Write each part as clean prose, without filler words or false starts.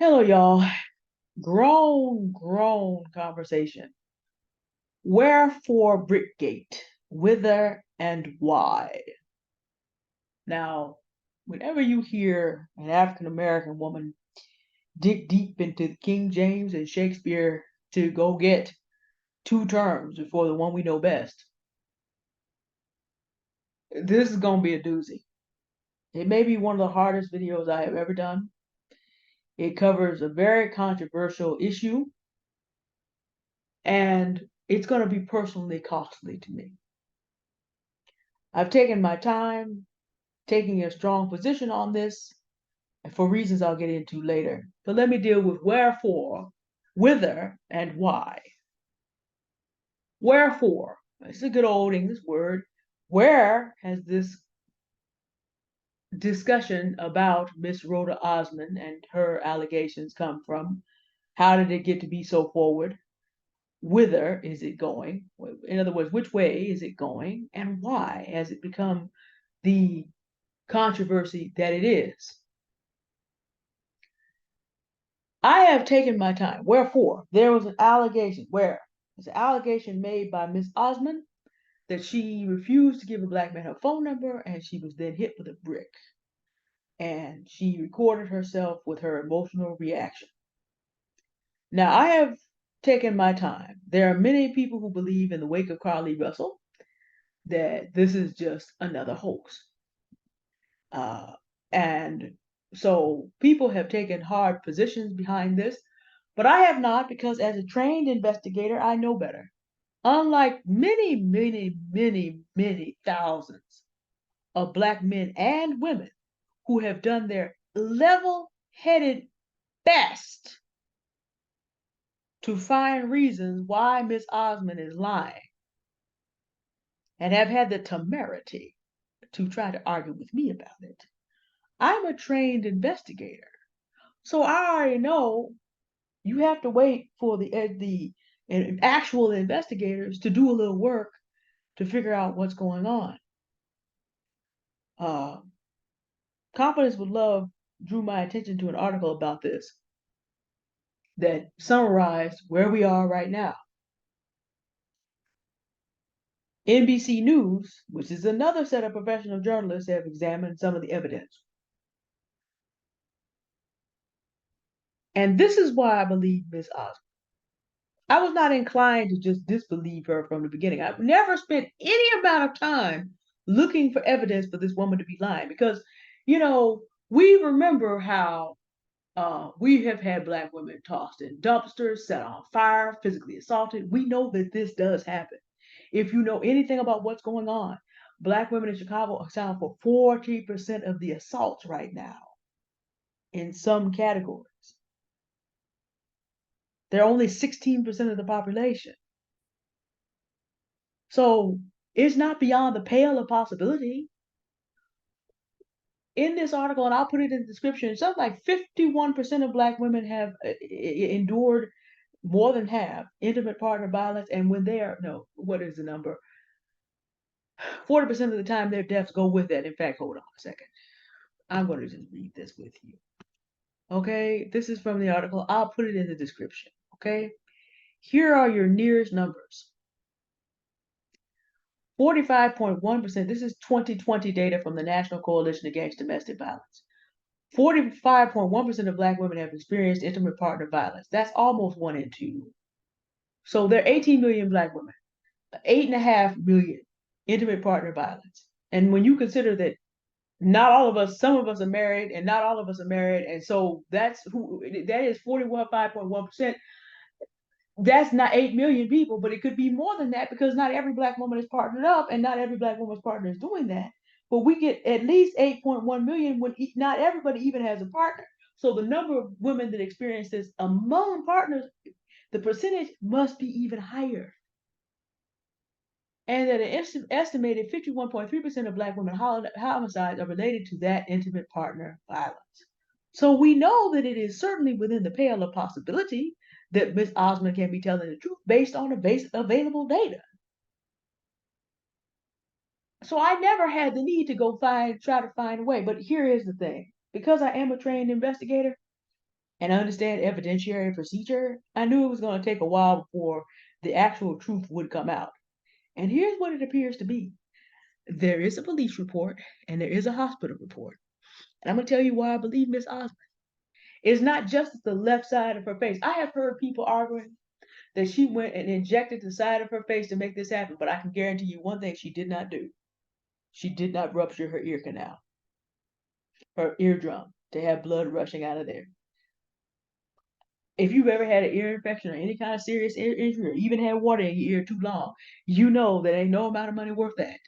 Hello, y'all. Grown conversation. Wherefore Brickgate? Whither and why? Now, whenever you hear an African American woman dig deep into King James and Shakespeare to go get two terms before the one we know best, this is going to be a doozy. It may be one of the hardest videos I have ever done. It covers a very controversial issue, and it's going to be personally costly to me. I've taken my time taking a strong position on this for reasons I'll get into later. But let me deal with wherefore, whither, and why. Wherefore, it's a good old English word. Where has this discussion about Miss Rhoda Osmond and her allegations come from? How did it get to be so forward? Whither is it going? In other words, which way is it going? And why has it become the controversy that it is? I have taken my time. Wherefore, there was an allegation. Where? There's an allegation made by Miss Osmond that she refused to give a black man her phone number and she was then hit with a brick. And she recorded herself with her emotional reaction. Now, I have taken my time. There are many people who believe in the wake of Carly Russell that this is just another hoax. And so people have taken hard positions behind this, but I have not because as a trained investigator, I know better. Unlike many thousands of black men and women who have done their level headed best to find reasons why Miss Osmond is lying and have had the temerity to try to argue with me about it. I'm a trained investigator. So I already know you have to wait for the actual investigators to do a little work to figure out what's going on. Uh, Confidence with Love drew my attention to an article about this that summarized where we are right now. NBC News, which is another set of professional journalists, have examined some of the evidence. And this is why I believe Miss Osmond. I was not inclined to just disbelieve her from the beginning. I've never spent any amount of time looking for evidence for this woman to be lying because, we remember how we have had black women tossed in dumpsters, set on fire, physically assaulted. We know that this does happen. If you know anything about what's going on, black women in Chicago account for 40% of the assaults right now in some categories. They're only 16% of the population. So it's not beyond the pale of possibility. In this article, and I'll put it in the description, something like 51% of black women have endured more than half intimate partner violence. And when they are, no, what is the number? 40% of the time their deaths go with that. In fact, hold on a second. I'm going to just read this with you. Okay, this is from the article. I'll put it in the description. Okay, here are your nearest numbers. 45.1%, this is 2020 data from the National Coalition Against Domestic Violence. 45.1% of black women have experienced intimate partner violence. That's almost 1 in 2. So there are 18 million black women, 8.5 million intimate partner violence. And when you consider that not all of us, some of us are married and not all of us are married. And so that is 41.5%. That's not 8 million people, but it could be more than that because not every black woman is partnered up and not every black woman's partner is doing that. But we get at least 8.1 million when not everybody even has a partner. So the number of women that experience this among partners, the percentage must be even higher. And that an estimated 51.3% of black women homicides are related to that intimate partner violence. So we know that it is certainly within the pale of possibility that Ms. Osmond can be telling the truth based on the available data. So I never had the need to go try to find a way. But here is the thing. Because I am a trained investigator and understand evidentiary procedure, I knew it was going to take a while before the actual truth would come out. And here's what it appears to be. There is a police report and there is a hospital report. And I'm going to tell you why I believe Miss Osmond. It's not just the left side of her face. I have heard people arguing that she went and injected the side of her face to make this happen, but I can guarantee you one thing she did not do. She did not rupture her ear canal, her eardrum, to have blood rushing out of there. If you've ever had an ear infection or any kind of serious ear injury, or even had water in your ear too long, you know that ain't no amount of money worth that.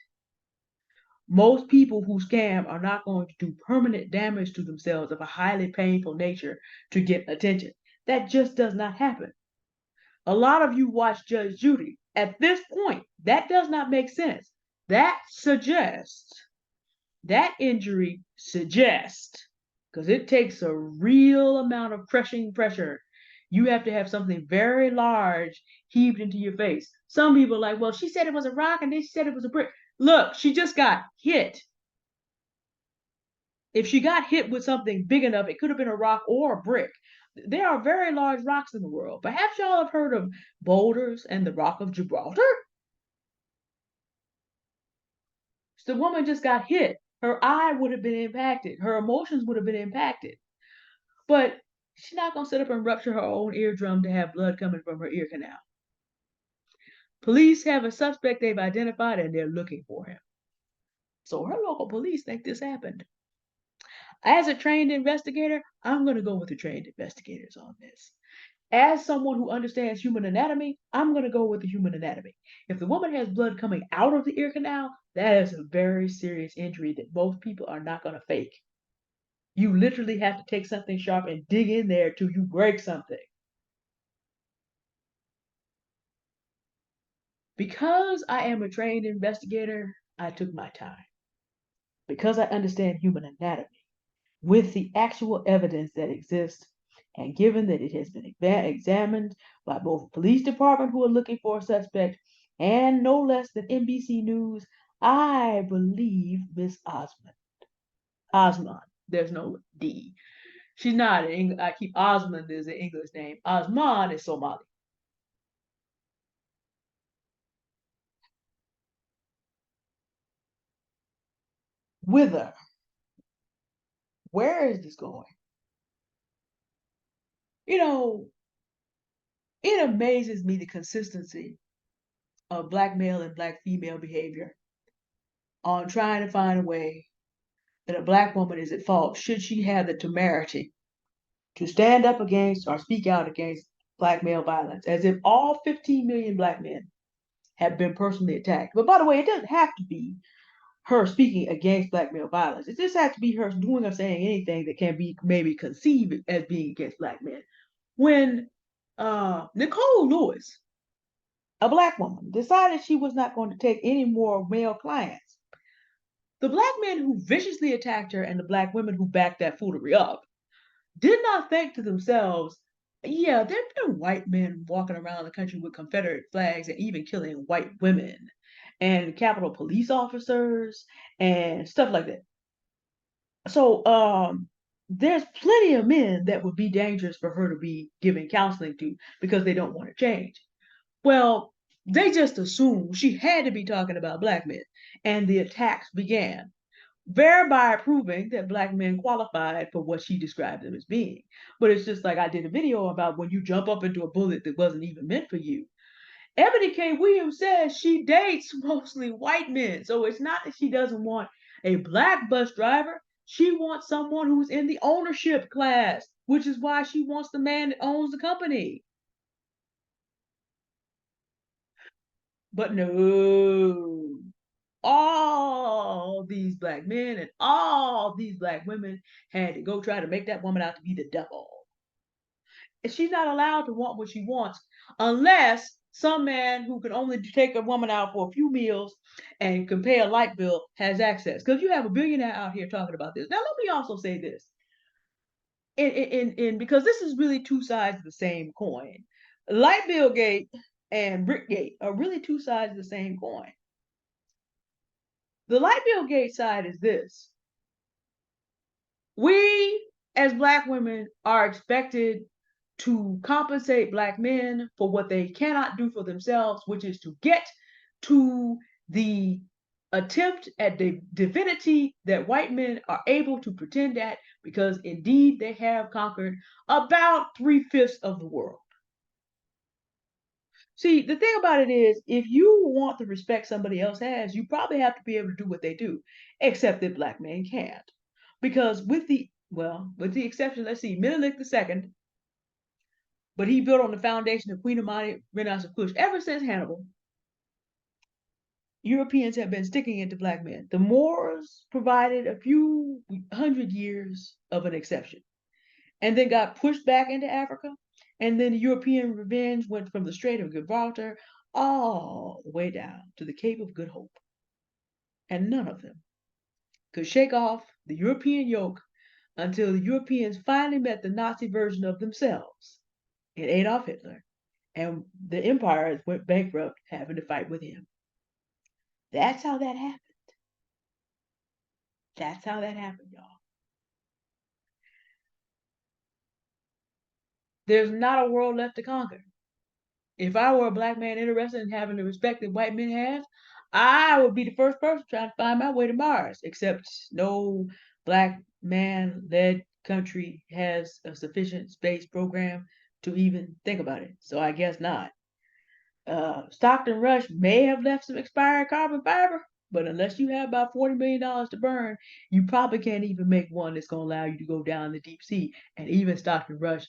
Most people who scam are not going to do permanent damage to themselves of a highly painful nature to get attention. That just does not happen. A lot of you watch Judge Judy. At this point, that does not make sense. That suggests, that injury suggests, because it takes a real amount of crushing pressure. You have to have something very large heaved into your face. Some people are like, well, she said it was a rock and then she said it was a brick. Look, she just got hit. If she got hit with something big enough, it could have been a rock or a brick. There are very large rocks in the world. Perhaps y'all have heard of boulders and the Rock of Gibraltar. The woman just got hit. Her eye would have been impacted. Her emotions would have been impacted. But she's not going to sit up and rupture her own eardrum to have blood coming from her ear canal. Police have a suspect they've identified and they're looking for him. So her local police think this happened. As a trained investigator, I'm going to go with the trained investigators on this. As someone who understands human anatomy, I'm going to go with the human anatomy. If the woman has blood coming out of the ear canal, that is a very serious injury that most people are not going to fake. You literally have to take something sharp and dig in there till you break something. Because I am a trained investigator, I took my time. Because I understand human anatomy, with the actual evidence that exists, and given that it has been examined by both the police department who are looking for a suspect and no less than NBC News, I believe Miss Osmond. Osmond. There's no D. She's not. I keep Osmond as an English name. Osman is Somali. Whither? Where is this going? You know, it amazes me the consistency of black male and black female behavior on trying to find a way that a black woman is at fault should she have the temerity to stand up against or speak out against black male violence, as if all 15 million black men have been personally attacked. But by the way, it doesn't have to be her speaking against black male violence. It just has to be her doing or saying anything that can be maybe conceived as being against black men. When Nicole Lewis, a black woman, decided she was not going to take any more male clients, the black men who viciously attacked her and the black women who backed that foolery up did not think to themselves, yeah, there have been white men walking around the country with Confederate flags and even killing white women and Capitol police officers and stuff like that. So there's plenty of men that would be dangerous for her to be giving counseling to because they don't want to change. Well, they just assumed she had to be talking about black men, and the attacks began, thereby proving that black men qualified for what she described them as being. But it's just like I did a video about when you jump up into a bullet that wasn't even meant for you. Ebony K. Williams says she dates mostly white men. So it's not that she doesn't want a black bus driver. She wants someone who's in the ownership class, which is why she wants the man that owns the company. But no, all these black men and all these black women had to go try to make that woman out to be the devil. And she's not allowed to want what she wants unless some man who can only take a woman out for a few meals and can pay a light bill has access. Because you have a billionaire out here talking about this. Now, let me also say this. Because this is really two sides of the same coin. Light bill gate and Brickgate are really two sides of the same coin. The light bill gate side is this. We as Black women are expected to compensate Black men for what they cannot do for themselves, which is to get to the attempt at the divinity that white men are able to pretend at, because indeed they have conquered about 3/5 of the world. See, the thing about it is, if you want the respect somebody else has, you probably have to be able to do what they do, except that Black men can't. Because with the exception, let's see, Menelik II, but he built on the foundation of Queen Amani, Renaissance of Kush. Ever since Hannibal, Europeans have been sticking it to Black men. The Moors provided a few 100 years of an exception, and then got pushed back into Africa. And then the European revenge went from the Strait of Gibraltar all the way down to the Cape of Good Hope. And none of them could shake off the European yoke until the Europeans finally met the Nazi version of themselves in Adolf Hitler, and the empires went bankrupt having to fight with him. That's how that happened. That's how that happened, y'all. There's not a world left to conquer. If I were a Black man interested in having the respect that white men have, I would be the first person trying to find my way to Mars, except no Black man led country has a sufficient space program to even think about it. So I guess not. Stockton Rush may have left some expired carbon fiber, but unless you have about $40 million to burn, you probably can't even make one that's going to allow you to go down the deep sea. And even Stockton Rush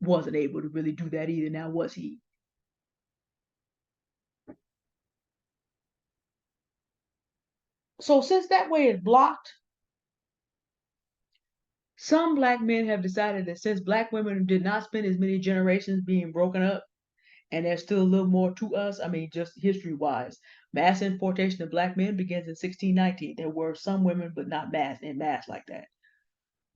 wasn't able to really do that either. Now, was he? So since that way is blocked, some Black men have decided that since Black women did not spend as many generations being broken up, and there's still a little more to us. I mean, just history wise, mass importation of Black men begins in 1619. There were some women, but not mass like that.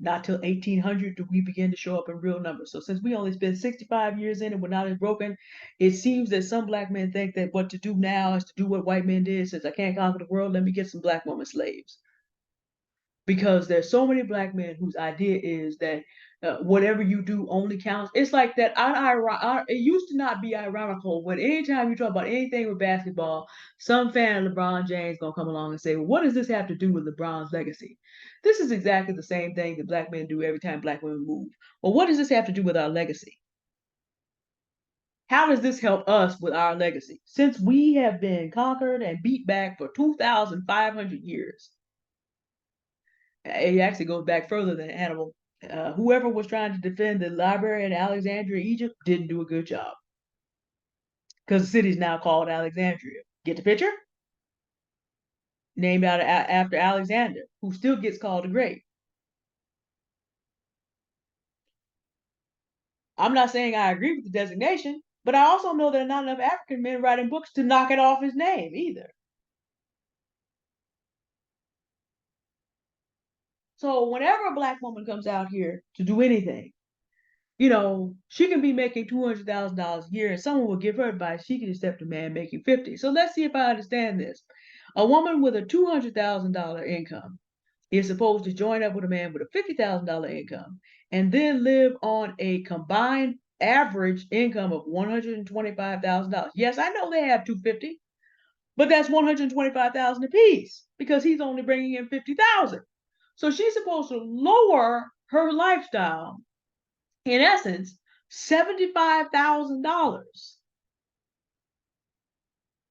Not till 1800 do we begin to show up in real numbers. So since we only spent 65 years in and we're not as broken, it seems that some Black men think that what to do now is to do what white men did. Since I can't conquer the world, let me get some Black women slaves, because there's so many Black men whose idea is that whatever you do only counts. It's like that. It used to not be ironical when anytime you talk about anything with basketball, some fan of LeBron James gonna come along and say, well, what does this have to do with LeBron's legacy? This is exactly the same thing that Black men do every time Black women move. Well, what does this have to do with our legacy? How does this help us with our legacy? Since we have been conquered and beat back for 2,500 years, it actually goes back further than Hannibal. Whoever was trying to defend the library in Alexandria, Egypt, didn't do a good job, because the city's now called Alexandria. Get the picture? Named after Alexander, who still gets called the Great. I'm not saying I agree with the designation, but I also know there are not enough African men writing books to knock it off his name either. So whenever a Black woman comes out here to do anything, she can be making $200,000 a year, and someone will give her advice. She can accept a man making 50. So let's see if I understand this. A woman with a $200,000 income is supposed to join up with a man with a $50,000 income and then live on a combined average income of $125,000. Yes, I know they have 250, but that's 125,000 apiece because he's only bringing in 50,000. So she's supposed to lower her lifestyle, in essence, $75,000.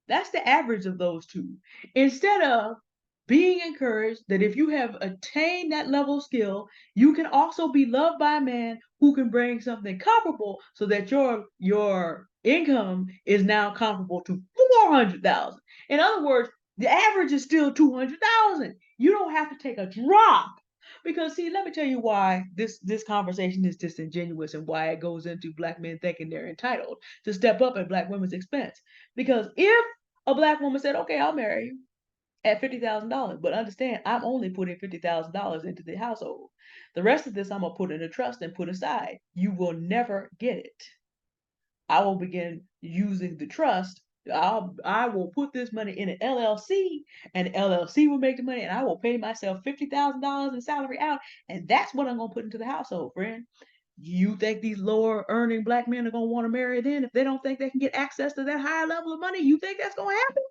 That's the average of those two. Instead of being encouraged that if you have attained that level of skill, you can also be loved by a man who can bring something comparable, so that your income is now comparable to 400,000. In other words, the average is still 200,000. You don't have to take a drop. Because see, let me tell you why this conversation is disingenuous and why it goes into Black men thinking they're entitled to step up at Black women's expense. Because if a Black woman said, okay, I'll marry you at $50,000, but understand, I'm only putting $50,000 into the household. The rest of this I'm gonna put in a trust and put aside. You will never get it. I will begin using the trust I will put this money in an LLC, and the LLC will make the money, and I will pay myself $50,000 in salary out, and that's what I'm gonna put into the household, friend. You think these lower earning black men are gonna want to marry then if they don't think they can get access to that higher level of money? You think that's gonna happen?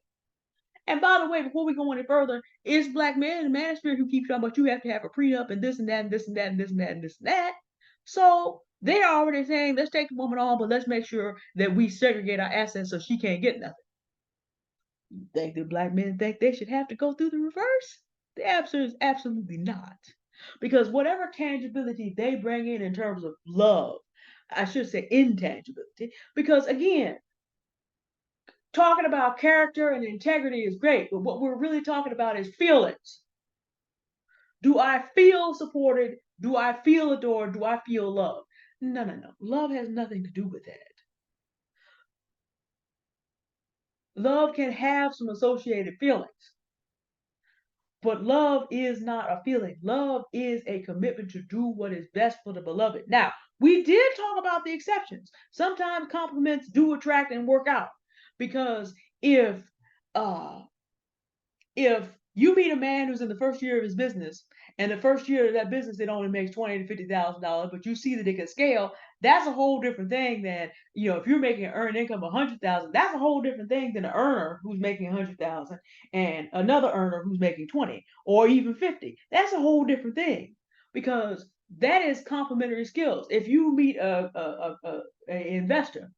And by the way, before we go any further, it's black men in the manosphere who keep talking about you have to have a prenup and this and that and this and that and this and that and this and that. So they're already saying, let's take the woman on, but let's make sure that we segregate our assets so she can't get nothing. You think that black men think they should have to go through the reverse? The answer is absolutely not. Because whatever tangibility they bring in terms of love, I should say intangibility, because again, talking about character and integrity is great, but what we're really talking about is feelings. Do I feel supported? Do I feel adored? Do I feel loved? No, no, no. Love has nothing to do with that. Love can have some associated feelings, but love is not a feeling. Love is a commitment to do what is best for the beloved. Now, we did talk about the exceptions. Sometimes compliments do attract and work out because if uh, if you meet a man who's in the first year of his business, and the first year of that business it only makes $20,000 to $50,000, but you see that it can scale, that's a whole different thing than if you're making an earned income of 100,000, that's a whole different thing than an earner who's making 100,000 and another earner who's making 20 or even 50. That's a whole different thing because that is complementary skills. If you meet a investor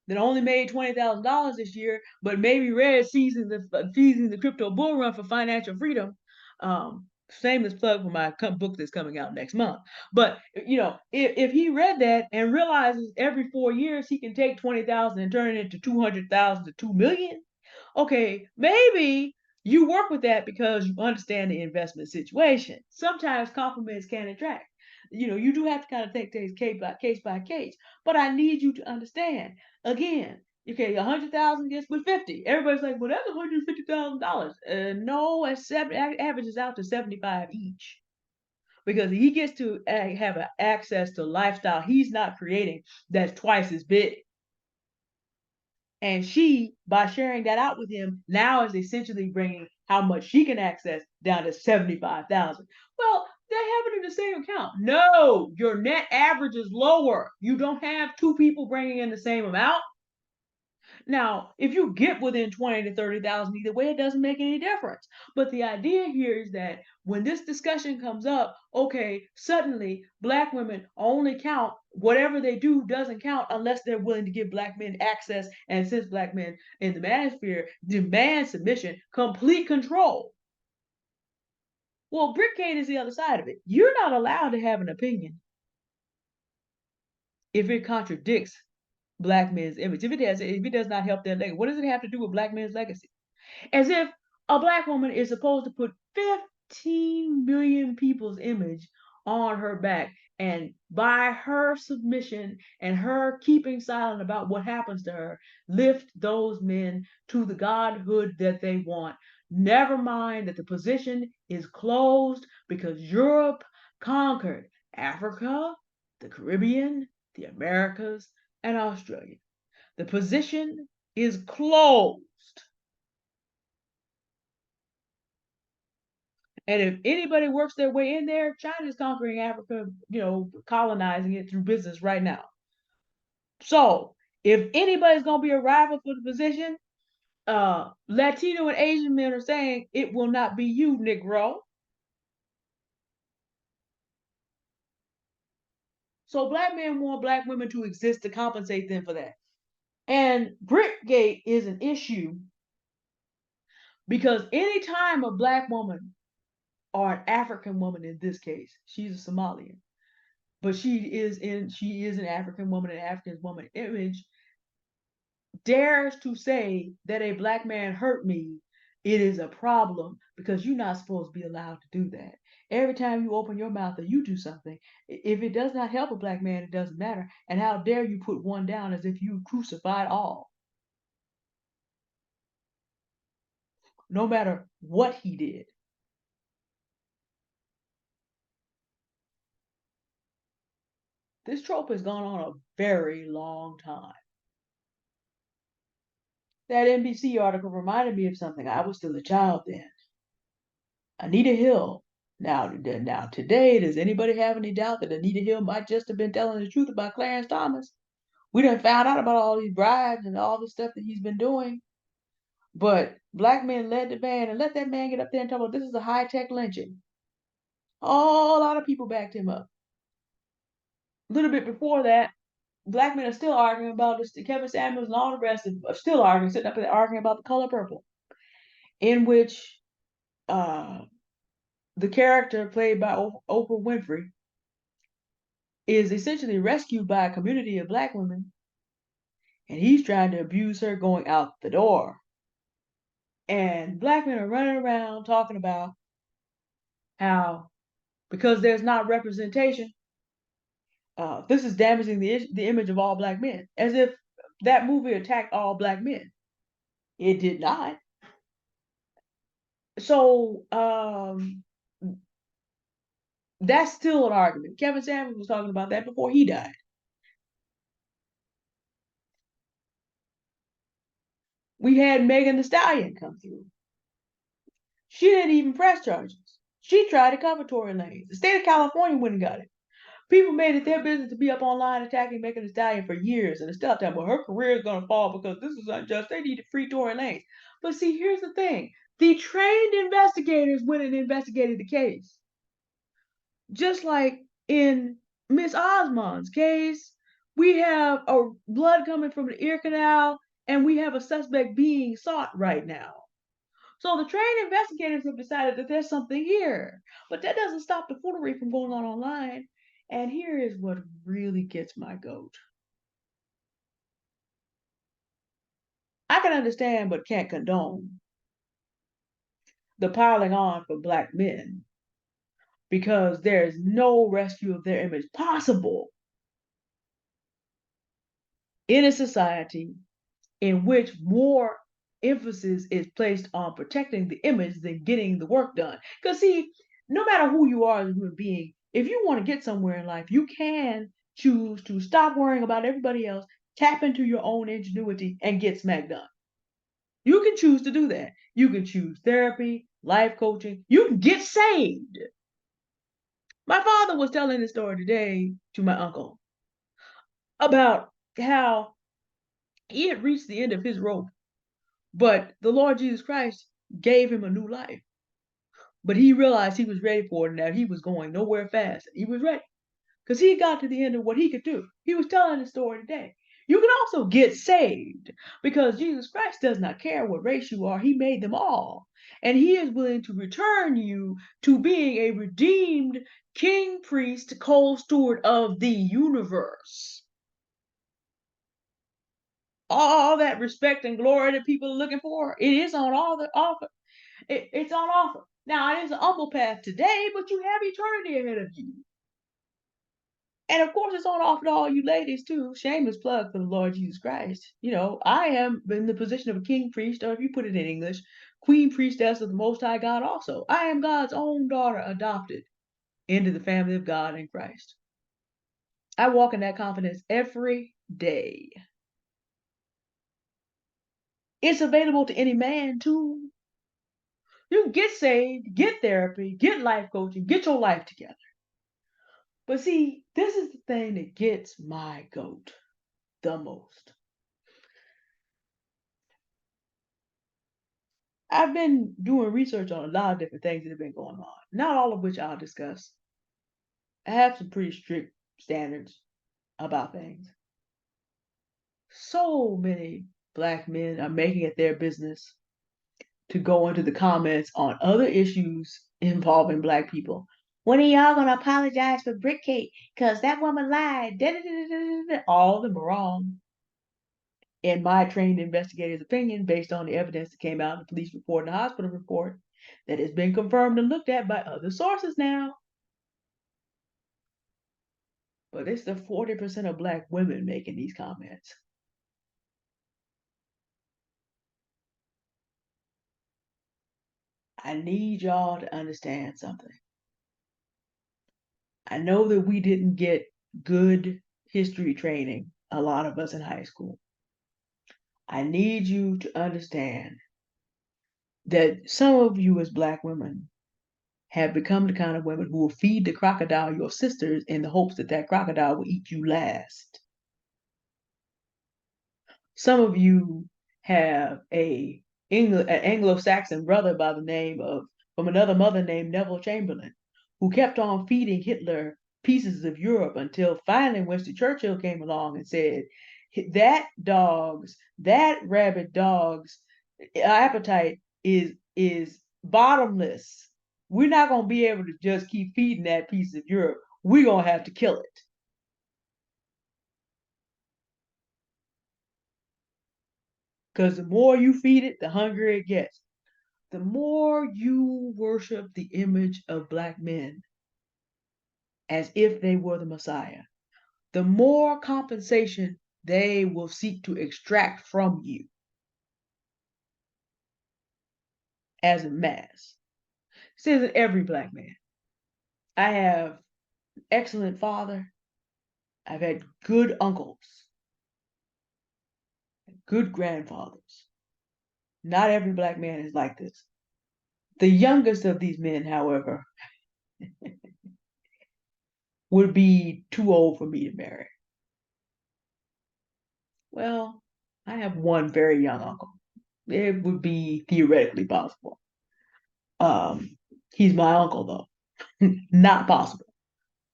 that only made $20,000 this year, but maybe read seizing the crypto bull run for financial freedom. Shameless plug for my book that's coming out next month. But if he read that and realizes every 4 years he can take 20,000 and turn it into 200,000 to 2 million, okay, maybe you work with that because you understand the investment situation. Sometimes compliments can attract. You do have to kind of take things case by case. But I need you to understand again. Okay, 100,000 gets with 50. Everybody's like, well, that's $150,000. No, averages out to 75 each because he gets to have access to lifestyle he's not creating that's twice as big. And she, by sharing that out with him, now is essentially bringing how much she can access down to 75,000. Well, they have it in the same account. No, your net average is lower. You don't have two people bringing in the same amount. Now, if you get within 20 to 30,000 either way, it doesn't make any difference. But the idea here is that when this discussion comes up, okay, suddenly black women only count, whatever they do doesn't count unless they're willing to give black men access, and since black men in the manosphere demand submission, complete control. Well, Brickgate is the other side of it. You're not allowed to have an opinion if it contradicts black men's image. If it does not help their legacy, what does it have to do with black men's legacy? As if a black woman is supposed to put 15 million people's image on her back, and by her submission and her keeping silent about what happens to her, lift those men to the godhood that they want. Never mind that the position is closed because Europe conquered Africa, the Caribbean, the Americas, and Australia. The position is closed. And if anybody works their way in there, China's conquering Africa, colonizing it through business right now. So if anybody's gonna be a rival for the position, Latino and Asian men are saying it will not be you, Negro. So black men want black women to exist to compensate them for that. And Brickgate is an issue because anytime a black woman or an African woman in this case, she's a Somalian, but she is an African woman, an African woman image, dares to say that a black man hurt me, it is a problem because you're not supposed to be allowed to do that. Every time you open your mouth or you do something, if it does not help a black man, it doesn't matter. And how dare you put one down as if you crucified all, no matter what he did. This trope has gone on a very long time. That NBC article reminded me of something. I was still a child then. Anita Hill. Now today, does anybody have any doubt that Anita Hill might just have been telling the truth about Clarence Thomas? We done found out about all these bribes and all the stuff that he's been doing. But black men led the band and let that man get up there and talk about this is a high-tech lynching. A lot of people backed him up. A little bit before that, black men are still arguing about this. Kevin Samuels and all the rest are still arguing, sitting up there arguing about the color purple, in which the character played by Oprah Winfrey is essentially rescued by a community of black women, and he's trying to abuse her going out the door. And black men are running around talking about how, because there's not representation, this is damaging the image of all black men, as if that movie attacked all black men. It did not. So that's still an argument. Kevin Samuels was talking about that before he died. We had Megan Thee Stallion come through. She didn't even press charges. She tried to cover Tory Lanez. The state of California went and got it. People made it their business to be up online attacking Megan Thee Stallion for years, and it's still time. Well, her career is going to fall because this is unjust. They need to free Tory Lanez. But see, here's the thing: the trained investigators went and investigated the case, just like in Miss Osmond's case. We have a blood coming from the ear canal, and we have a suspect being sought right now. So the trained investigators have decided that there's something here. But that doesn't stop the foolery from going on online. And here is what really gets my goat. I can understand but can't condone the piling on for black men because there is no rescue of their image possible in a society in which more emphasis is placed on protecting the image than getting the work done. Because, see, no matter who you are as a human being, if you want to get somewhere in life, you can choose to stop worrying about everybody else, tap into your own ingenuity, and get smack done. You can choose to do that. You can choose therapy, life coaching. You can get saved. My father was telling this story today to my uncle about how he had reached the end of his rope, but the Lord Jesus Christ gave him a new life. But he realized he was ready for it and that he was going nowhere fast. He was ready because he got to the end of what he could do. He was telling the story today. You can also get saved because Jesus Christ does not care what race you are. He made them all. And he is willing to return you to being a redeemed king, priest, co-steward of the universe. All that respect and glory that people are looking for, it is on all the offer. It's on offer. Now, it is an humble path today, but you have eternity ahead of you. And of course, it's on offer to all you ladies, too. Shameless plug for the Lord Jesus Christ. You know, I am in the position of a king priest, or if you put it in English, queen priestess of the Most High God also. I am God's own daughter adopted into the family of God in Christ. I walk in that confidence every day. It's available to any man, too. You can get saved, get therapy, get life coaching, get your life together. But see, this is the thing that gets my goat the most. I've been doing research on a lot of different things that have been going on, not all of which I'll discuss. I have some pretty strict standards about things. So many black men are making it their business to go into the comments on other issues involving black people. When are y'all gonna apologize for Brickgate? Because that woman lied. All of them are wrong. In my trained investigator's opinion, based on the evidence that came out in the police report and the hospital report, that has been confirmed and looked at by other sources now. But it's the 40% of black women making these comments. I need y'all to understand something. I know that we didn't get good history training, a lot of us in high school. I need you to understand that some of you as Black women have become the kind of women who will feed the crocodile your sisters in the hopes that that crocodile will eat you last. Some of you have an Anglo-Saxon brother by the name of, from another mother named Neville Chamberlain, who kept on feeding Hitler pieces of Europe until finally Winston Churchill came along and said, that rabid dog's appetite is bottomless. We're not going to be able to just keep feeding that piece of Europe. We're going to have to kill it. Because the more you feed it, the hungrier it gets. The more you worship the image of Black men as if they were the Messiah, the more compensation they will seek to extract from you as a mass. This isn't every Black man. I have an excellent father. I've had good uncles, good grandfathers. Not every Black man is like this. The youngest of these men, however, would be too old for me to marry. Well, I have one very young uncle. It would be theoretically possible. Um, he's my uncle though. Not possible.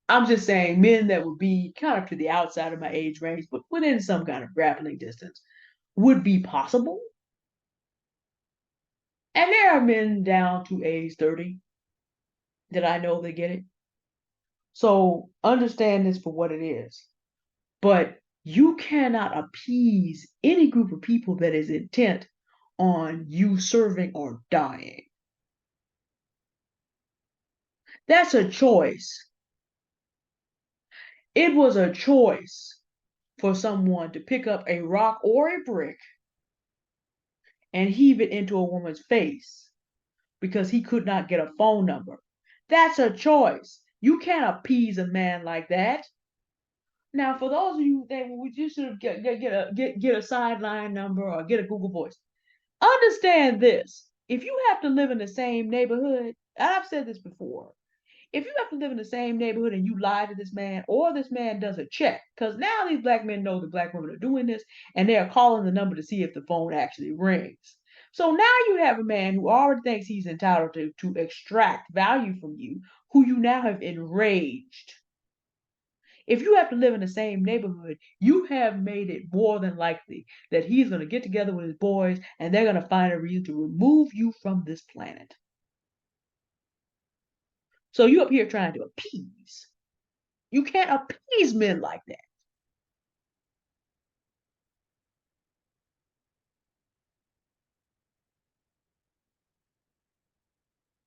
I'm just saying men that would be kind of to the outside of my age range, but within some kind of grappling distance would be possible. And there are men down to age 30 that I know that get it. So understand this for what it is. But you cannot appease any group of people that is intent on you serving or dying. That's a choice. It was a choice for someone to pick up a rock or a brick and heave it into a woman's face because he could not get a phone number. That's a choice. You can't appease a man like that. Now, for those of you who think, well, we just should get a sideline number or get a Google Voice, understand this. If you have to live in the same neighborhood, and I've said this before, if you have to live in the same neighborhood and you lie to this man, or this man does a check, because now these Black men know that Black women are doing this, and they are calling the number to see if the phone actually rings. So now you have a man who already thinks he's entitled to extract value from you, who you now have enraged. If you have to live in the same neighborhood, you have made it more than likely that he's going to get together with his boys and they're going to find a reason to remove you from this planet. So you up here trying to appease. You can't appease men like that.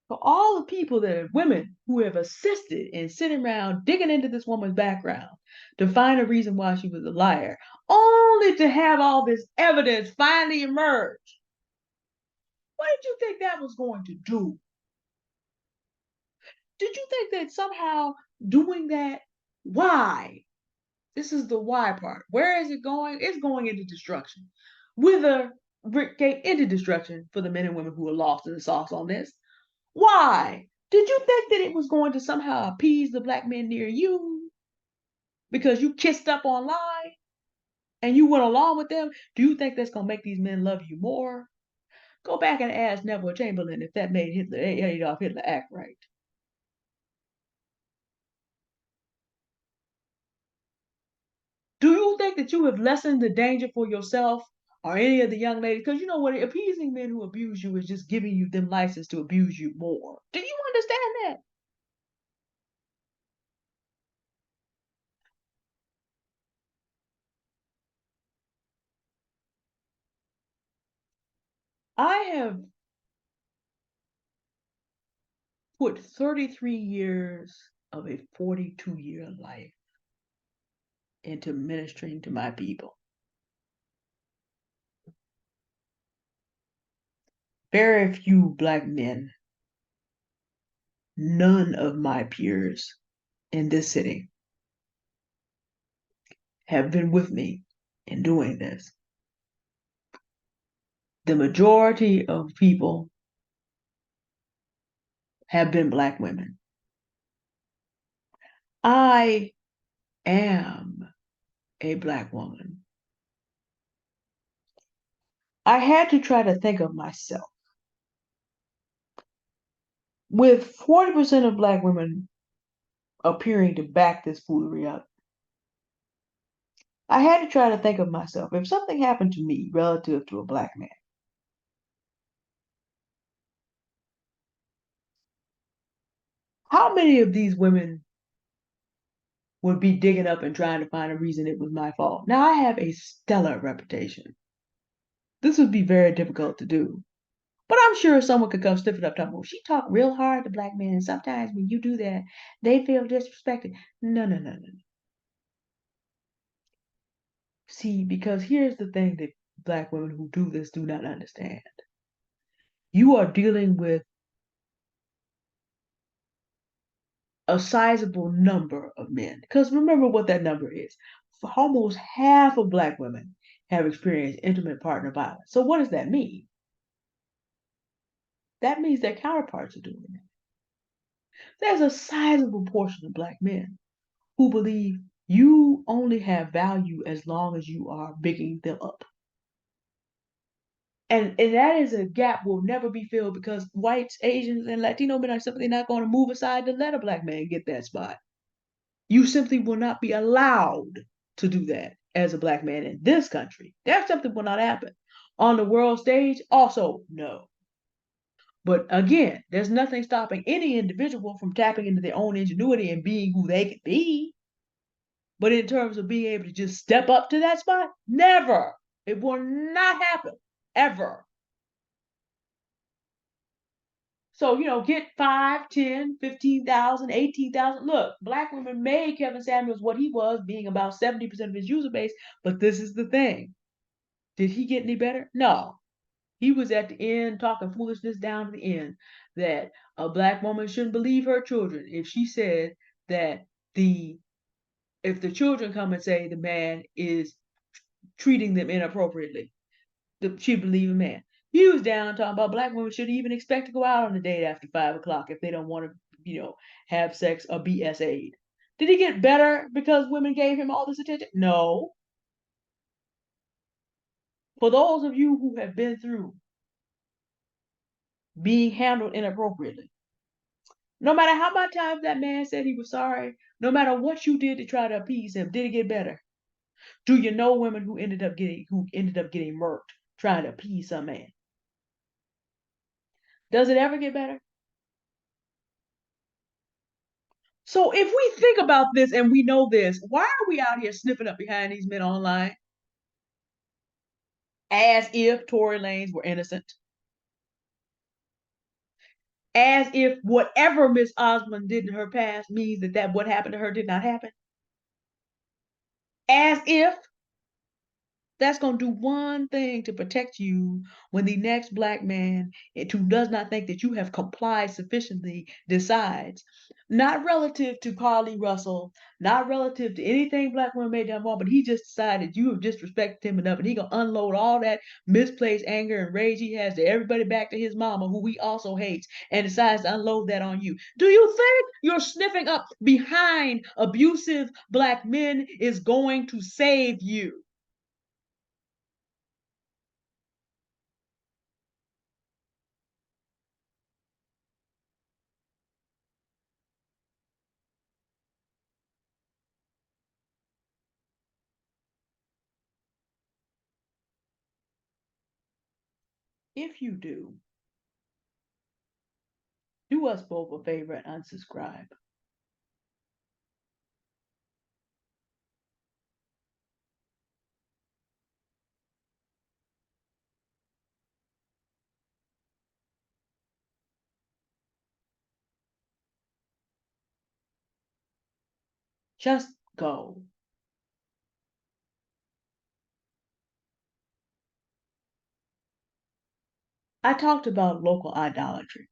For all the people that are women who have assisted in sitting around digging into this woman's background to find a reason why she was a liar, only to have all this evidence finally emerge. What did you think that was going to do? Did you think that somehow doing that, why? This is the why part. Where is it going? It's going into destruction. Whither, Brickgate, into destruction for the men and women who are lost in the sauce on this. Why? Did you think that it was going to somehow appease the Black men near you because you kissed up online and you went along with them? Do you think that's going to make these men love you more? Go back and ask Neville Chamberlain if that made Adolf Hitler act right. Do you think that you have lessened the danger for yourself or any of the young ladies? Because you know what, appeasing men who abuse you is just giving you them license to abuse you more. Do you understand that? I have put 33 years of a 42-year life into ministering to my people. Very few Black men, none of my peers in this city have been with me in doing this. The majority of people have been Black women. I am a Black woman. I had to try to think of myself. With 40% of Black women appearing to back this foolery up, I had to try to think of myself. If something happened to me relative to a Black man, how many of these women would be digging up and trying to find a reason it was my fault? Now, I have a stellar reputation. This would be very difficult to do. But I'm sure someone could come sniffing up, talking, well, she talked real hard to Black men, and sometimes when you do that, they feel disrespected. No, no, no, no. See, because here's the thing that Black women who do this do not understand. You are dealing with a sizable number of men. Because remember what that number is. For almost half of Black women have experienced intimate partner violence. So what does that mean? That means their counterparts are doing it. There's a sizable portion of Black men who believe you only have value as long as you are bigging them up. And that is a gap will never be filled because whites, Asians, and Latino men are simply not going to move aside to let a Black man get that spot. You simply will not be allowed to do that as a Black man in this country. That simply will not happen. On the world stage, also, no. But again, there's nothing stopping any individual from tapping into their own ingenuity and being who they can be. But in terms of being able to just step up to that spot, never. It will not happen, ever. So, get 5, 10, 15,000, 18,000. Look, Black women made Kevin Samuels what he was, being about 70% of his user base. But this is the thing. Did he get any better? No. He was at the end talking foolishness down to the end that a Black woman shouldn't believe her children if she said that if the children come and say the man is treating them inappropriately, she believe a man. He was down talking about Black women shouldn't even expect to go out on a date after 5 o'clock if they don't want to, have sex or be SA'd. Did he get better because women gave him all this attention? No. For those of you who have been through being handled inappropriately, no matter how many times that man said he was sorry, no matter what you did to try to appease him, did it get better? Do you know women who ended up getting murked trying to appease some man? Does it ever get better? So if we think about this and we know this, why are we out here sniffing up behind these men online as if Tory Lanez were innocent? As if whatever Miss Osmond did in her past means that what happened to her did not happen? As if that's going to do one thing to protect you when the next Black man who does not think that you have complied sufficiently decides, not relative to Carly Russell, not relative to anything Black women made done wrong, but he just decided you have disrespected him enough and he going to unload all that misplaced anger and rage he has to everybody back to his mama, who he also hates, and decides to unload that on you. Do you think you're sniffing up behind abusive Black men is going to save you? If you do us both a favor and unsubscribe. Just go. I talked about local idolatry.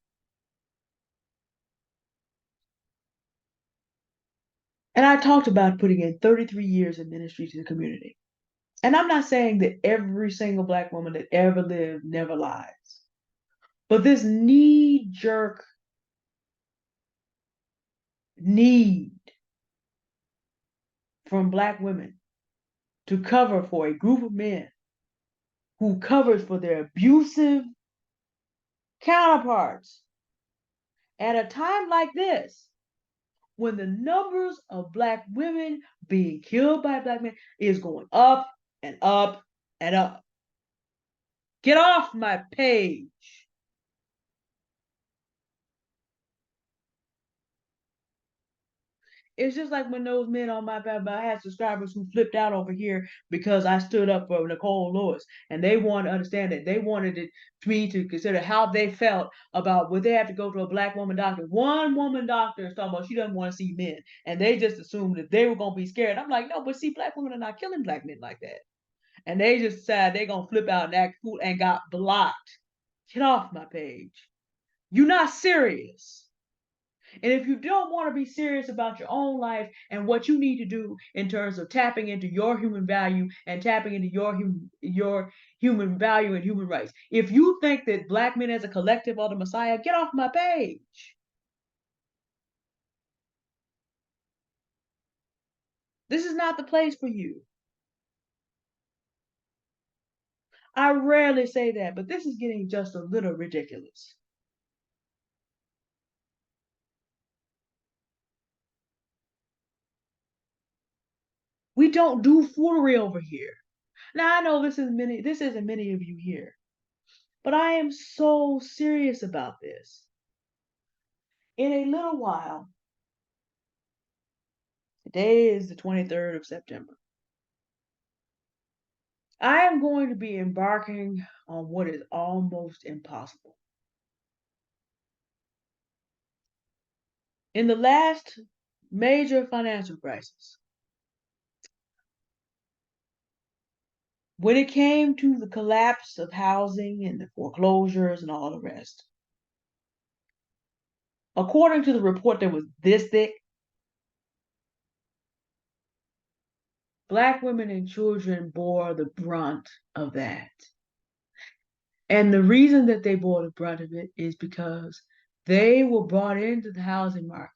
And I talked about putting in 33 years of ministry to the community. And I'm not saying that every single black woman that ever lived never lies, but this knee jerk need from black women to cover for a group of men who covers for their abusive counterparts at a time like this, when the numbers of black women being killed by black men is going up and up and up. Get off my page. It's just like when those men on my page, I had subscribers who flipped out over here because I stood up for Nicole Lewis, and they wanted to understand it. They wanted me to consider how they felt about would they have to go to a black woman doctor. One woman doctor is talking about she doesn't want to see men, and they just assumed that they were gonna be scared. I'm like, no, but see, black women are not killing black men like that. And they just decided they're gonna flip out and act cool and got blocked. Get off my page. You're not serious. And if you don't want to be serious about your own life and what you need to do in terms of tapping into your human value and tapping into your human value and human rights, if you think that black men as a collective are the Messiah, get off my page. This is not the place for you. I rarely say that, but this is getting just a little ridiculous. We don't do foolery over here. Now I know this isn't many of you here, but I am so serious about this. In a little while, today is the 23rd of September. I am going to be embarking on what is almost impossible. In the last major financial crisis, when it came to the collapse of housing and the foreclosures and all the rest, according to the report that was this thick, black women and children bore the brunt of that. And the reason that they bore the brunt of it is because they were brought into the housing market.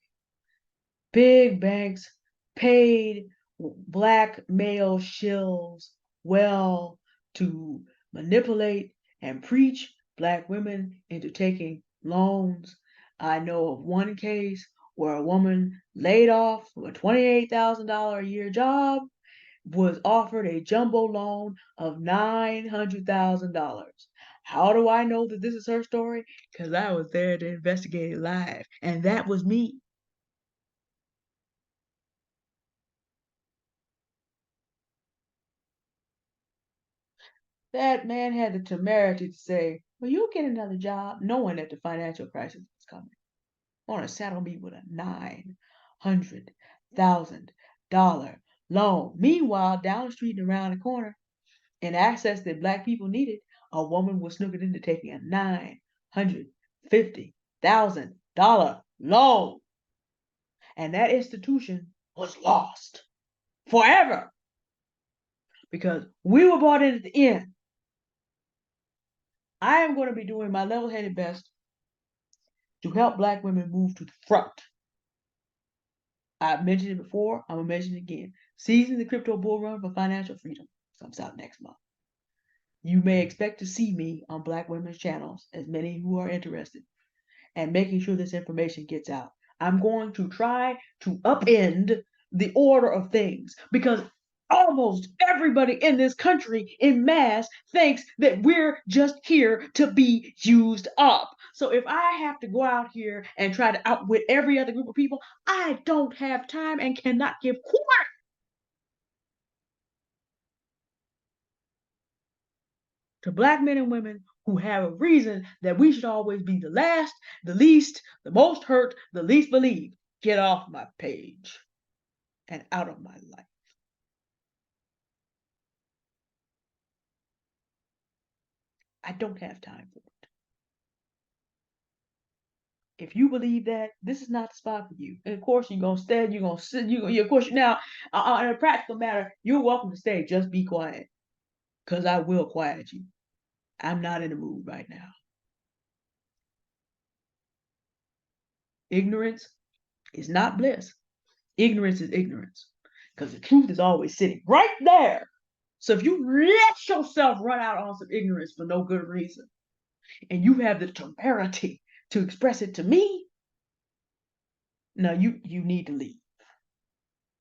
Big banks paid black male shills well to manipulate and preach black women into taking loans. I know of one case where a woman laid off from a $28,000 a year job was offered a jumbo loan of $900,000. How do I know that this is her story? Because I was there to investigate it live, and that was me. That man had the temerity to say, well, you'll get another job, knowing that the financial crisis was coming. Want to saddle me with a $900,000 loan. Meanwhile, down the street and around the corner, in access that black people needed, a woman was snookered into taking a $950,000 loan. And that institution was lost forever because we were brought in at the end. I am going to be doing my level headed best to help black women move to the front. I've mentioned it before, I'm going to mention it again. Seizing the Crypto Bull Run for Financial Freedom comes out next month. You may expect to see me on Black women's channels, as many who are interested, and making sure this information gets out. I'm going to try to upend the order of things because almost everybody in this country in mass thinks that we're just here to be used up. So if I have to go out here and try to outwit every other group of people, I don't have time and cannot give quarter to black men and women who have a reason that we should always be the last, the least, the most hurt, the least believed. Get off my page and out of my life. I don't have time for it. If you believe that, this is not the spot for you. And of course, you're gonna stay. You're gonna sit. Of course, now, on a practical matter, you're welcome to stay. Just be quiet. because I will quiet you. I'm not in the mood right now. Ignorance is not bliss. Ignorance is ignorance because the truth is always sitting right there. So if you let yourself run out on some ignorance for no good reason, and you have the temerity to express it to me, now you need to leave.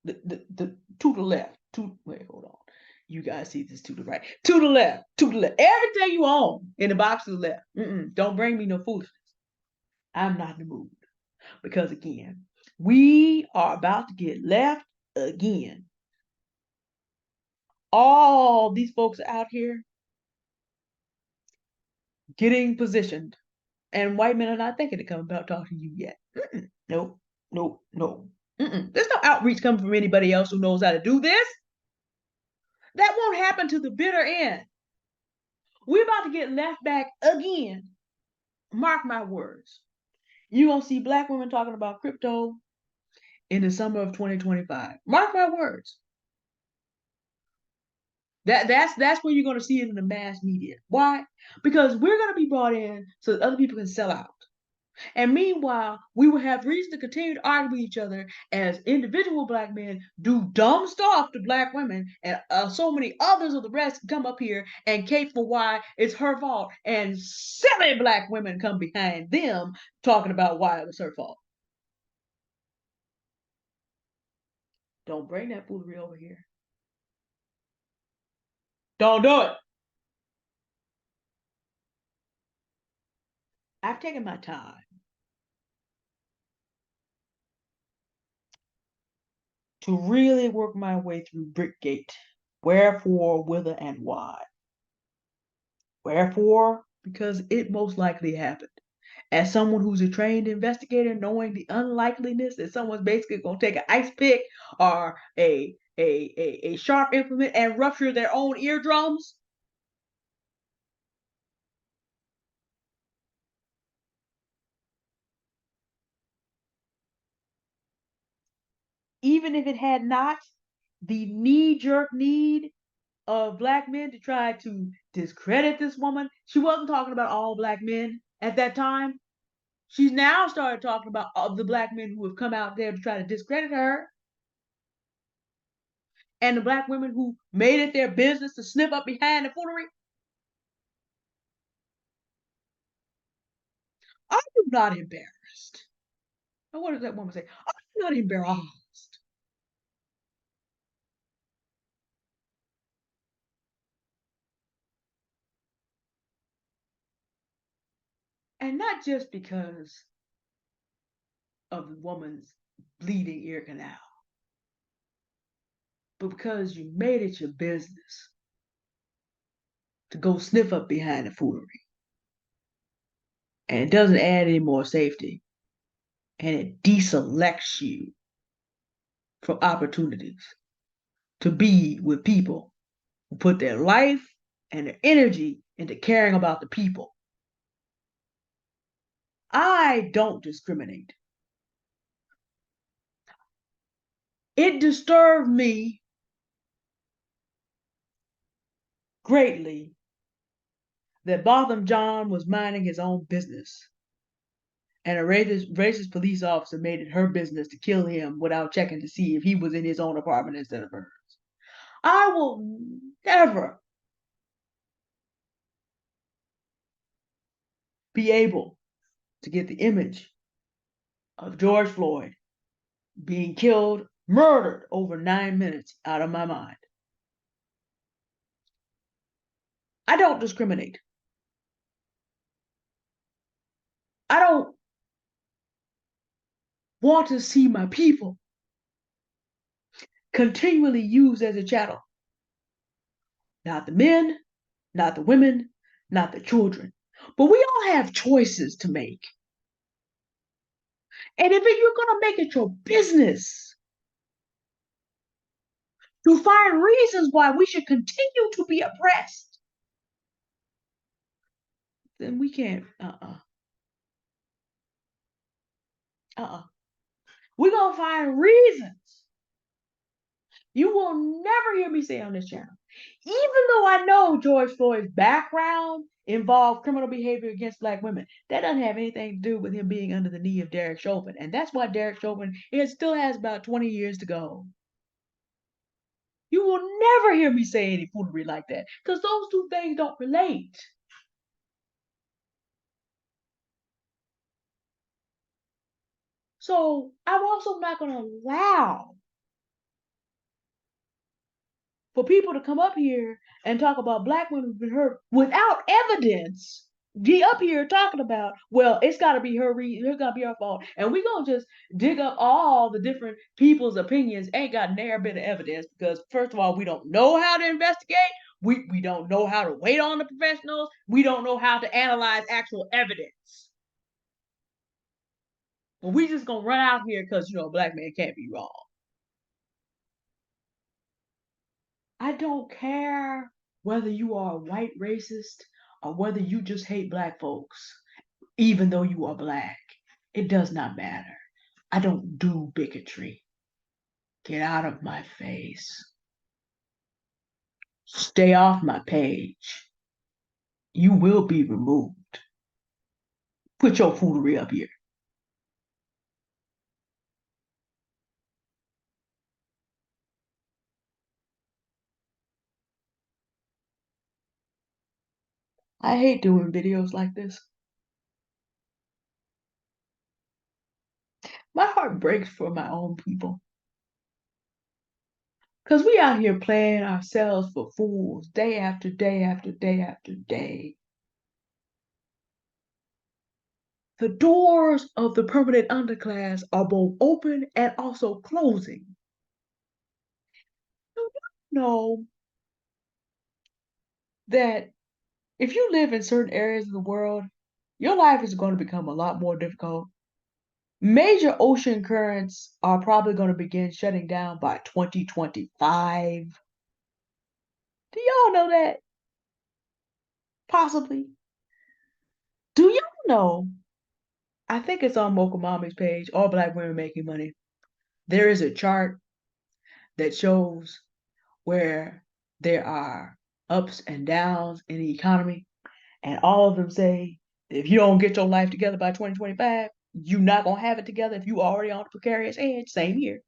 The to the left, wait, hold on. You guys see this to the right, to the left, to the left. Everything you own in the box to the left. Don't bring me no foolishness. I'm not in the mood because again, we are about to get left again. All these folks out here getting positioned, and white men are not thinking to come about talking to you yet. Nope, nope, no. There's no outreach coming from anybody else who knows how to do this. That won't happen to the bitter end. We're about to get left back again. Mark my words. You're going to see black women talking about crypto in the summer of 2025. Mark my words. That's where you're going to see it in the mass media. Why? Because we're going to be brought in so that other people can sell out. And meanwhile, we will have reason to continue to argue with each other as individual black men do dumb stuff to black women, and so many others of the rest come up here and cape for why it's her fault, and silly black women come behind them talking about why it was her fault. Don't bring that foolery over here. Don't do it. I've taken my time to really work my way through Brickgate. Wherefore, whither, and why. Wherefore, because it most likely happened. As someone who's a trained investigator, knowing the unlikeliness that someone's basically going to take an ice pick or a sharp implement and rupture their own eardrums. Even if it had not, the knee-jerk need of black men to try to discredit this woman. She wasn't talking about all black men at that time. She's now started talking about all the black men who have come out there to try to discredit her, and the black women who made it their business to snip up behind the foolery. Are you not embarrassed? And what does that woman say? Are you not embarrassed? And not just because of the woman's bleeding ear canal, but because you made it your business to go sniff up behind the foolery. And it doesn't add any more safety. And it deselects you from opportunities to be with people who put their life and their energy into caring about the people. I don't discriminate. It disturbed me greatly that Botham John was minding his own business, and a racist police officer made it her business to kill him without checking to see if he was in his own apartment instead of hers. I will never be able to get the image of George Floyd being killed, murdered over 9 minutes out of my mind. I don't discriminate. I don't want to see my people continually used as a chattel. Not the men, not the women, not the children. But we all have choices to make. And if you're going to make it your business to find reasons why we should continue to be oppressed, then we can't. We're going to find reasons You will never hear me say on this channel. Even though I know George Floyd's background involved criminal behavior against black women, that doesn't have anything to do with him being under the knee of Derek Chauvin. And that's why Derek Chauvin still has about 20 years to go. You will never hear me say any foolery like that because those two things don't relate. So I'm also not going to allow for people to come up here and talk about black women who've been hurt without evidence. Be up here talking about, well, it's got to be her it's got to be her fault, and we gonna just dig up all the different people's opinions. Ain't got near bit of evidence because first of all, we don't know how to investigate. We don't know how to wait on the professionals. We don't know how to analyze actual evidence. But we just gonna run out here because a black man can't be wrong. I don't care whether you are a white racist or whether you just hate black folks, even though you are black. It does not matter. I don't do bigotry. Get out of my face. Stay off my page. You will be removed. Put your foolery up here. I hate doing videos like this. My heart breaks for my own people. Because we out here playing ourselves for fools day after day after day after day. The doors of the permanent underclass are both open and also closing. You know that if you live in certain areas of the world, your life is going to become a lot more difficult. Major ocean currents are probably going to begin shutting down by 2025. Do y'all know that? Possibly. Do y'all know? I think it's on Mokomami's page, All Black Women Making Money. There is a chart that shows where there are ups and downs in the economy, and all of them say if you don't get your life together by 2025, you're not gonna have it together if you already on the precarious edge. Same here.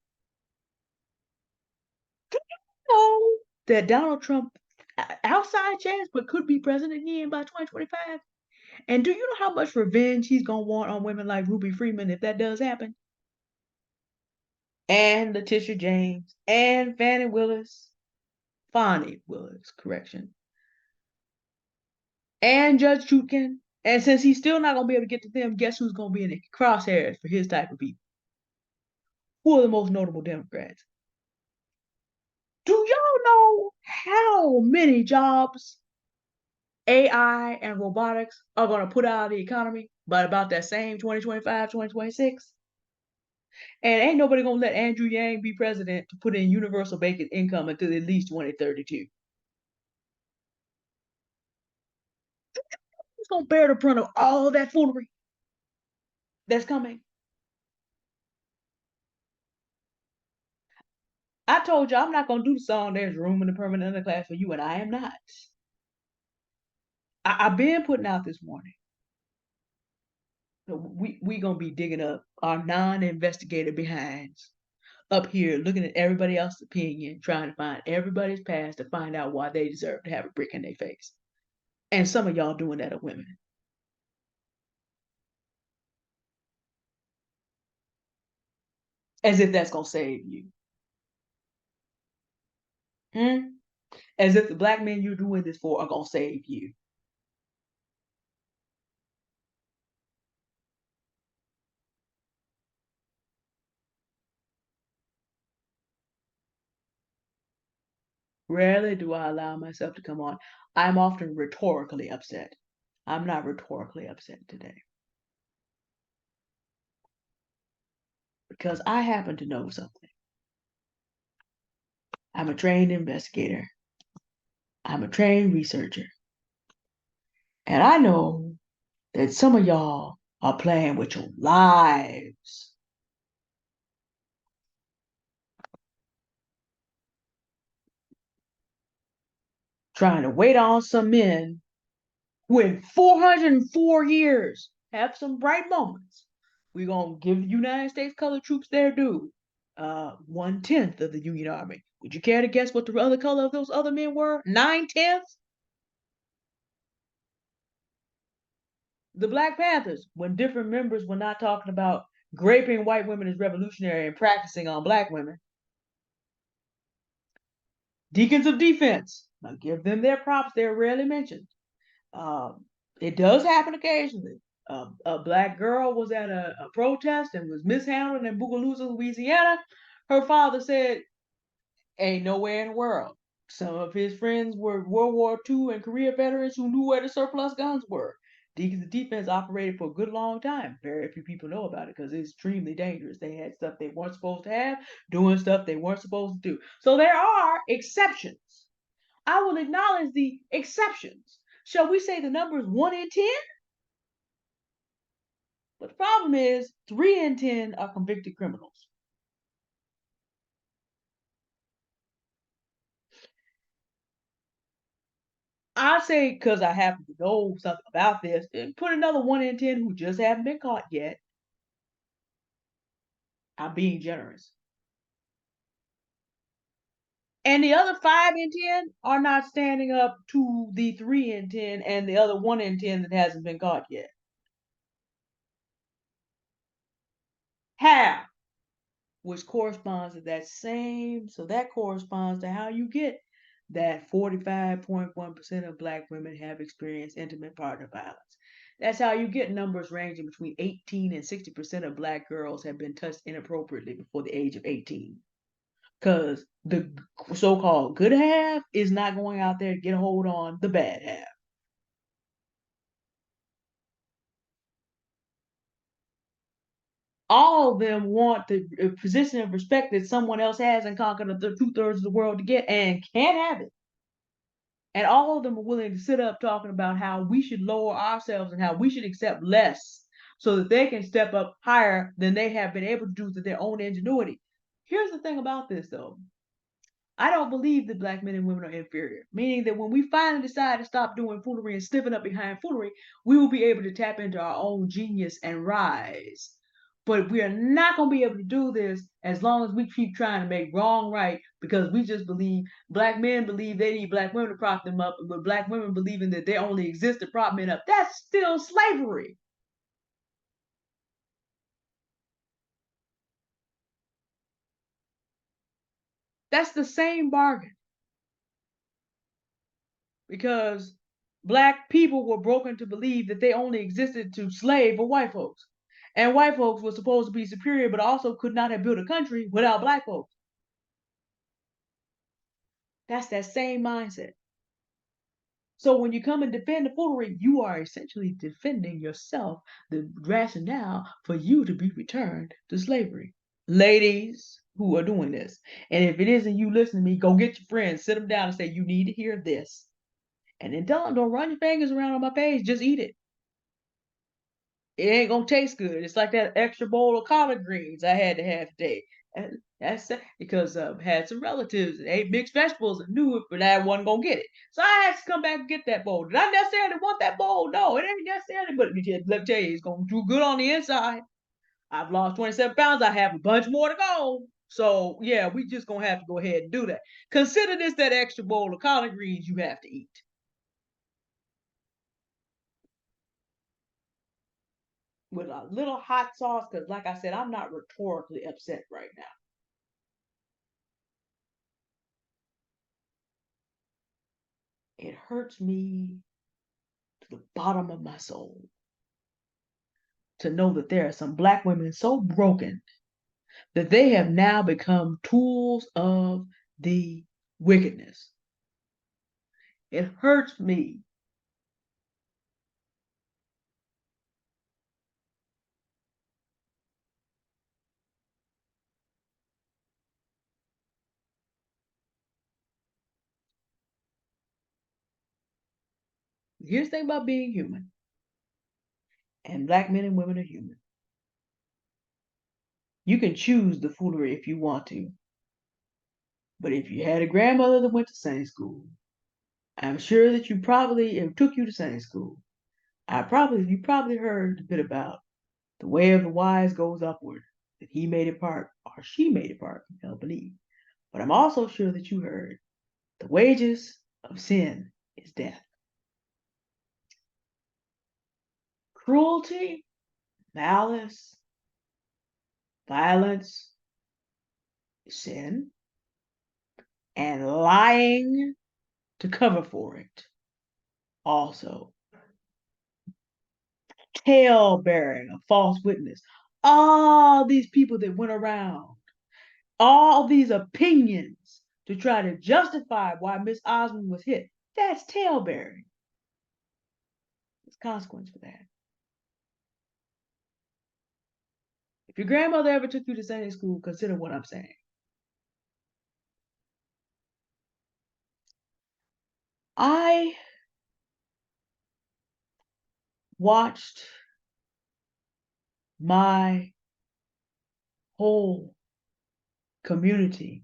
Do you know that Donald Trump, outside chance, but could be president again by 2025? And do you know how much revenge he's gonna want on women like Ruby Freeman if that does happen? And Letitia James and Fannie Willis, correction, and Judge Chutkin. And since he's still not gonna be able to get to them, guess who's gonna be in the crosshairs for his type of people? Who are the most notable Democrats? Do y'all know how many jobs AI and robotics are gonna put out of the economy by about that same 2025, 2026? And ain't nobody gonna let Andrew Yang be president to put in universal basic income until at least 2032. Who's gonna bear the brunt of all that foolery that's coming? I told you I'm not gonna do the song "There's Room in the Permanent Underclass for You," and I am not. I've been putting out this morning. We gonna be digging up our non-investigator behinds up here, looking at everybody else's opinion, trying to find everybody's past to find out why they deserve to have a brick in their face. And some of y'all doing that are women. As if that's gonna save you. Hmm? As if the black men you're doing this for are gonna save you. Rarely do I allow myself to come on. I'm often rhetorically upset. I'm not rhetorically upset today. Because I happen to know something. I'm a trained investigator. I'm a trained researcher. And I know that some of y'all are playing with your lives. trying to wait on some men who in 404 years have some bright moments. We're going to give the United States colored troops their due. 1/10 of the Union Army. Would you care to guess what the other color of those other men were? 9/10? The Black Panthers, when different members were not talking about raping white women as revolutionary and practicing on black women. Deacons of defense. Now give them their props. They're rarely mentioned. Um, it does happen occasionally. A black girl was at a protest and was mishandled in Bogalusa, Louisiana. Her father said, ain't nowhere in the world. Some of his friends were World War II and Korea veterans who knew where the surplus guns were. Deacons of defense operated for a good long time. Very few people know about it because it's extremely dangerous. They had stuff they weren't supposed to have, doing stuff they weren't supposed to do. So there are exceptions. I will acknowledge the exceptions. Shall we say the number is 1 in 10? But the problem is 3 in 10 are convicted criminals. I say because I happen to know something about this, and put another 1 in 10 who just haven't been caught yet. I'm being generous. And the other 5 in 10 are not standing up to the 3 in 10 and the other 1 in 10 that hasn't been caught yet. Half, which corresponds to that same, so that corresponds to how you get that 45.1% of black women have experienced intimate partner violence. That's how you get numbers ranging between 18 and 60% of black girls have been touched inappropriately before the age of 18. Because the so-called good half is not going out there to get a hold on the bad half. All of them want the position of respect that someone else has and conquer the 2/3 of the world to get and can't have it. And all of them are willing to sit up talking about how we should lower ourselves and how we should accept less so that they can step up higher than they have been able to do through their own ingenuity. Here's the thing about this, though. I don't believe that black men and women are inferior, meaning that when we finally decide to stop doing foolery and stiffen up behind foolery, we will be able to tap into our own genius and rise. But we are not going to be able to do this as long as we keep trying to make wrong right because we just believe black men believe they need black women to prop them up, but black women believing that they only exist to prop men up. That's still slavery. That's the same bargain. Because black people were broken to believe that they only existed to slave for white folks. And white folks were supposed to be superior, but also could not have built a country without black folks. That's that same mindset. So when you come and defend the foolery, you are essentially defending yourself, the rationale for you to be returned to slavery. Ladies who are doing this. And if it isn't you listening to me, go get your friends, sit them down and say, you need to hear this. And then tell them, don't run your fingers around on my page, just eat it. It ain't gonna taste good. It's like that extra bowl of collard greens I had to have today. And that's because had some relatives that ate mixed vegetables and knew it, but I wasn't gonna get it. So I had to come back and get that bowl. Did I necessarily want that bowl? No, it ain't necessarily, but let me tell you, it's gonna do good on the inside. I've lost 27 pounds. I have a bunch more to go. So yeah, we just gonna have to go ahead and do that. Consider this that extra bowl of collard greens you have to eat with a little hot sauce, because like I said, I'm not rhetorically upset right now. It hurts me to the bottom of my soul to know that there are some black women so broken that they have now become tools of the wickedness. It hurts me. Here's the thing about being human, and black men and women are human. You can choose the foolery if you want to, but if you had a grandmother that went to Sunday school, I'm sure that you probably, it took you to Sunday school. You probably heard a bit about the way of the wise goes upward, that he made it part or she made it part, you don't believe. But I'm also sure that you heard the wages of sin is death. Cruelty, malice, violence, sin, and lying to cover for it. Also, tale bearing, a false witness. All these people that went around, all these opinions to try to justify why Miss Osmond was hit. That's tale bearing. There's consequence for that. If your grandmother ever took you to Sunday school, consider what I'm saying. I watched my whole community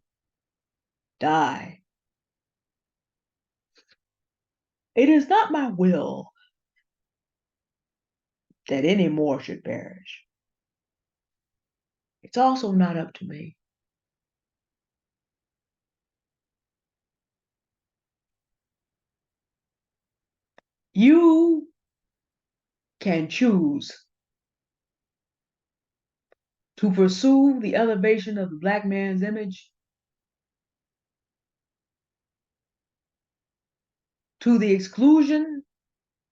die. It is not my will that any more should perish. It's also not up to me. You can choose to pursue the elevation of the Black man's image to the exclusion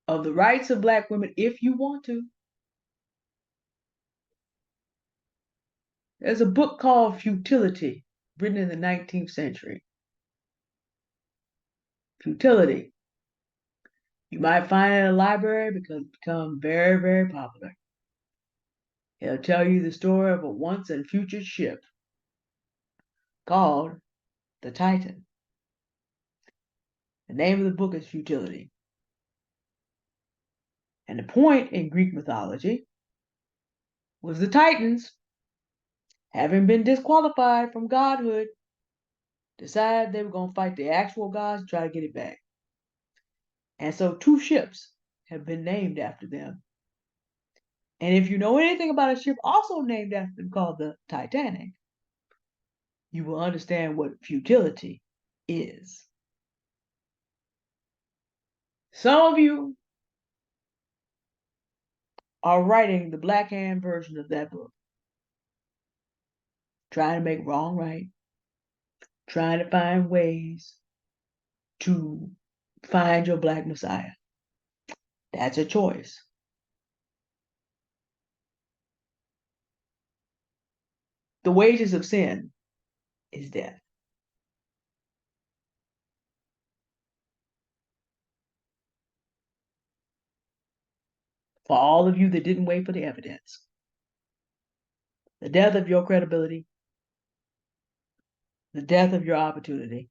of the rights of Black women if you want to. There's a book called Futility, written in the 19th century. Futility. You might find it in a library because it's become very, very popular. It'll tell you the story of a once and future ship called the Titan. The name of the book is Futility. And the point in Greek mythology was the Titans, having been disqualified from godhood, decided they were going to fight the actual gods to try to get it back. And so 2 ships have been named after them. And if you know anything about a ship also named after them called the Titanic, you will understand what futility is. Some of you are writing the Black Hand version of that book, trying to make wrong right, trying to find ways to find your Black Messiah. That's a choice. The wages of sin is death. For all of you that didn't wait for the evidence, the death of your credibility, the death of your opportunity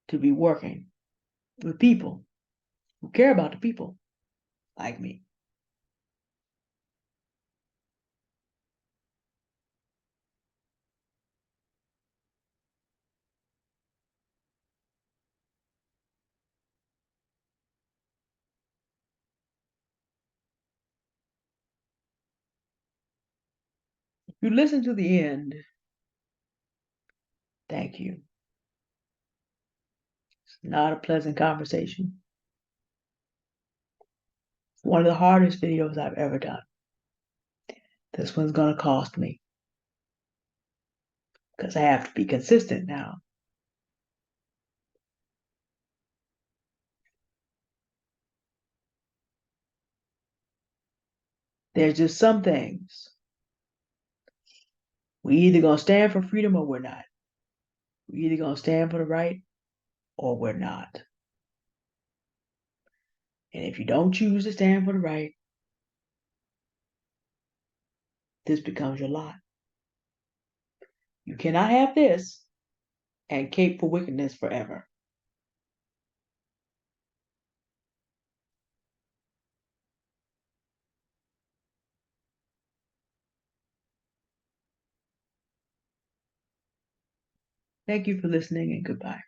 to be working with people who care about the people like me. If you listen to the end, thank you. It's not a pleasant conversation. It's one of the hardest videos I've ever done. This one's going to cost me because I have to be consistent now. There's just some things. We either going to stand for freedom or we're not. We're either going to stand for the right or we're not. And if you don't choose to stand for the right, this becomes your lot. You cannot have this and cape for wickedness forever. Thank you for listening and goodbye.